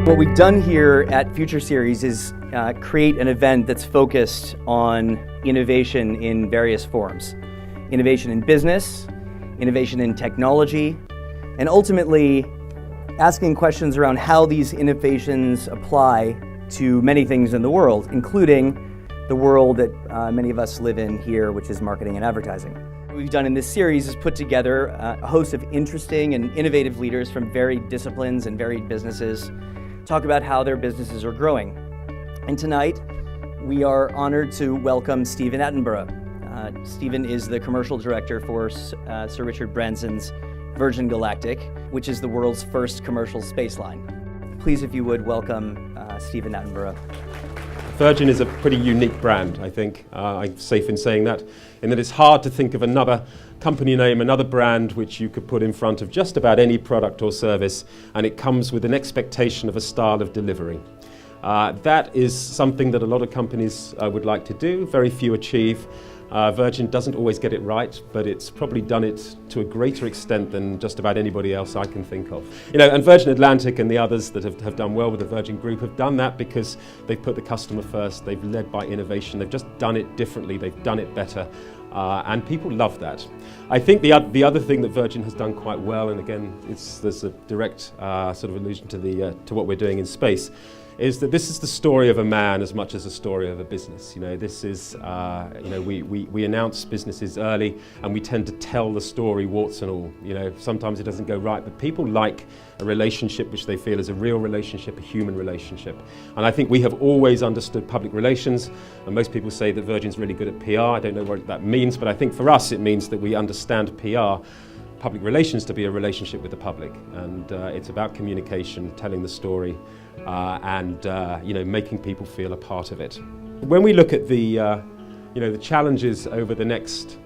What we've done here at Future Series is create an event that's focused on innovation in various forms. Innovation in business, innovation in technology, and ultimately asking questions around how these innovations apply to many things in the world, including the world that many of us live in here, which is marketing and advertising. What we've done in this series is put together a host of interesting and innovative leaders from varied disciplines and varied businesses, talk about how their businesses are growing. And tonight, we are honored to welcome Stephen Edinburgh. Stephen is the commercial director for Sir Richard Branson's Virgin Galactic, which is the world's first commercial space line. Please, if you would, welcome Stephen Edinburgh. Virgin is a pretty unique brand, I think. I'm safe in saying that, in that it's hard to think of another company name, another brand which you could put in front of just about any product or service, and it comes with an expectation of a style of delivery. That is something that a lot of companies would like to do, very few achieve. Virgin doesn't always get it right, but it's probably done it to a greater extent than just about anybody else I can think of. And Virgin Atlantic and the others that have done well with the Virgin Group have done that because they've put the customer first, they've led by innovation, they've just done it differently, they've done it better, and people love that. I think the other thing that Virgin has done quite well, and again, there's a direct sort of allusion to what we're doing in space, is that this is the story of a man as much as a story of a business. This is, we announce businesses early and we tend to tell the story warts and all. Sometimes it doesn't go right, but people like a relationship which they feel is a real relationship, a human relationship. And I think we have always understood public relations, and most people say that Virgin's really good at PR. I don't know what that means, but I think for us it means that we understand PR, public relations, to be a relationship with the public. And it's about communication, telling the story, and making people feel a part of it. When we look at the challenges over the next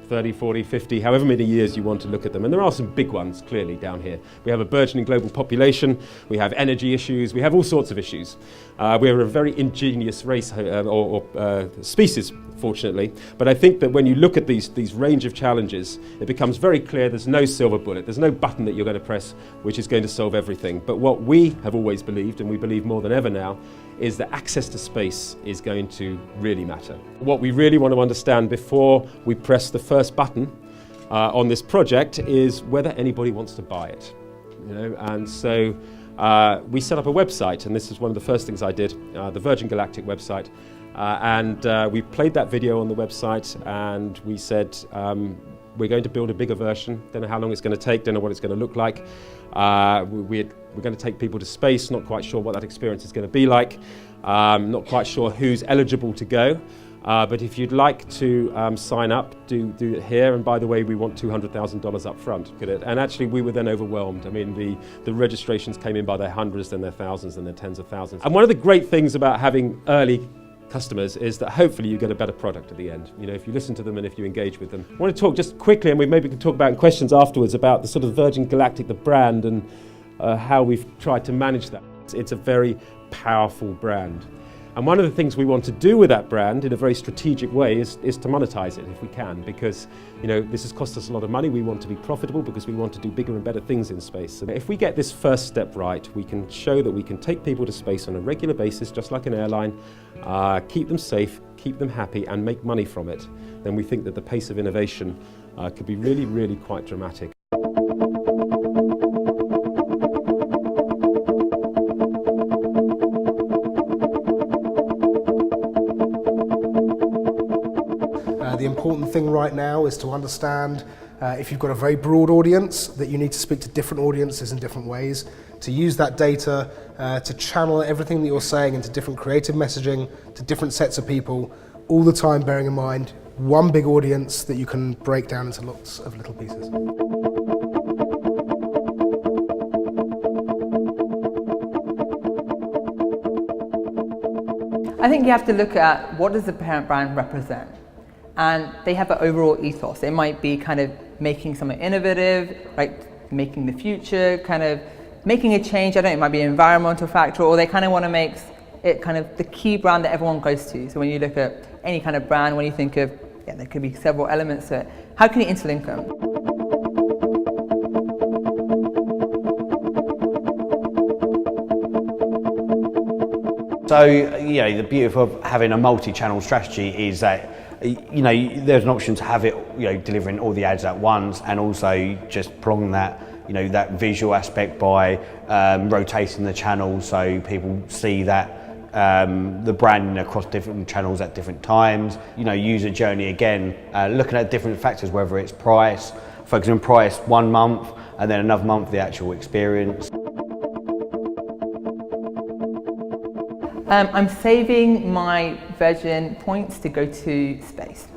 30, 40, 50, however many years you want to look at them, and there are some big ones clearly down here. We have a burgeoning global population, we have energy issues, we have all sorts of issues. We're a very ingenious race or species, fortunately, but I think that when you look at these range of challenges, it becomes very clear there's no silver bullet, there's no button that you're going to press which is going to solve everything. But what we have always believed, and we believe more than ever now, is that access to space is going to really matter. What we really want to understand before we press the first button on this project is whether anybody wants to buy it. And so we set up a website, and this is one of the first things I did, the Virgin Galactic website, and we played that video on the website, and we said we're going to build a bigger version. Don't know how long it's going to take, don't know what it's going to look like. We're going to take people to space, not quite sure what that experience is going to be like, not quite sure who's eligible to go. But if you'd like to sign up, do it here. And by the way, we want $200,000 up front. And actually, we were then overwhelmed. I mean, the registrations came in by their hundreds, then their thousands, then their tens of thousands. And one of the great things about having early customers is that hopefully you get a better product at the end, if you listen to them and if you engage with them. I want to talk just quickly, and maybe we can talk about in questions afterwards, about the sort of Virgin Galactic, the brand, and how we've tried to manage that. It's a very powerful brand. And one of the things we want to do with that brand in a very strategic way is to monetize it if we can, because this has cost us a lot of money. We want to be profitable because we want to do bigger and better things in space. And if we get this first step right, we can show that we can take people to space on a regular basis, just like an airline, keep them safe, keep them happy, and make money from it. Then we think that the pace of innovation could be really, really quite dramatic. The important thing right now is to understand if you've got a very broad audience, that you need to speak to different audiences in different ways, to use that data to channel everything that you're saying into different creative messaging to different sets of people, all the time bearing in mind one big audience that you can break down into lots of little pieces. I think you have to look at what does the parent brand represent. And they have an overall ethos. It might be kind of making something innovative, like making the future, kind of making a change. I don't know, it might be an environmental factor, or they kind of want to make it kind of the key brand that everyone goes to. So when you look at any kind of brand, when you think of, there could be several elements to it, how can you interlink them? So, the beauty of having a multi-channel strategy is that, there's an option to have it, delivering all the ads at once, and also just prolong that, that visual aspect by rotating the channels so people see that the branding across different channels at different times. User journey again, looking at different factors, whether it's price, focusing on price 1 month, and then another month the actual experience. I'm saving my Virgin points to go to space.